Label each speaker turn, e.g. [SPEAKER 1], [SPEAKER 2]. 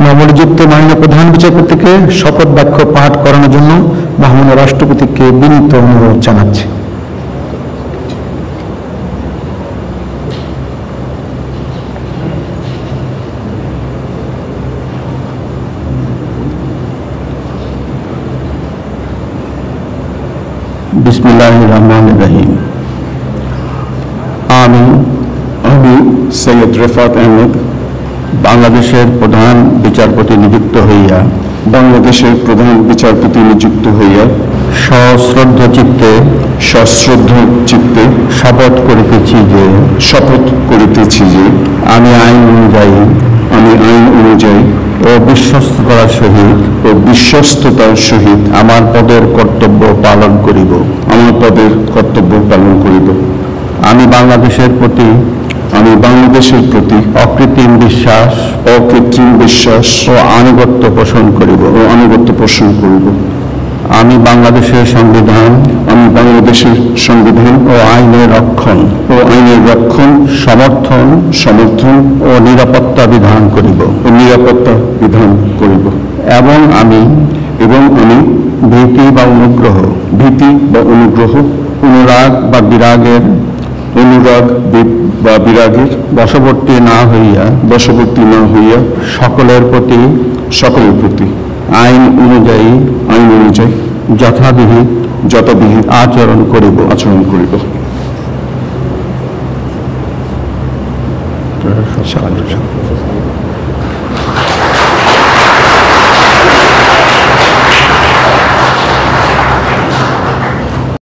[SPEAKER 1] নবনিযুক্ত মাননীয় প্রধান বিচারপতিকে শপথ বাক্য পাঠ করানোর জন্য মহামান্য রাষ্ট্রপতিকে বিনীত অনুরোধ জানাচ্ছি।
[SPEAKER 2] বিসমিল্লাহির রহমানির রহিম। আমি সৈয়দ রেফাত আহমেদ বাংলাদেশের প্রধান বিচারপতি নিযুক্ত হইয়া সশ্রদ্ধ চিত্তে শপথ করিতেছি যে আমি আইন অনুযায়ী ও বিশ্বস্ততার সহিত আমার পদের কর্তব্য পালন করিব। আমি বাংলাদেশের প্রতি অকৃত্রিম বিশ্বাস ও আনুগত্য পোষণ করিব। আমি বাংলাদেশের সংবিধান ও আইনের রক্ষণ সমর্থন ও নিরাপত্তা বিধান করিব। এবং আমি ভীতি বা অনুগ্রহ অনুরাগ বা বিরাগের বশবর্তী না হইয়া সকলের প্রতি আইন অনুযায়ী যথাবিহিত আচরণ করিব।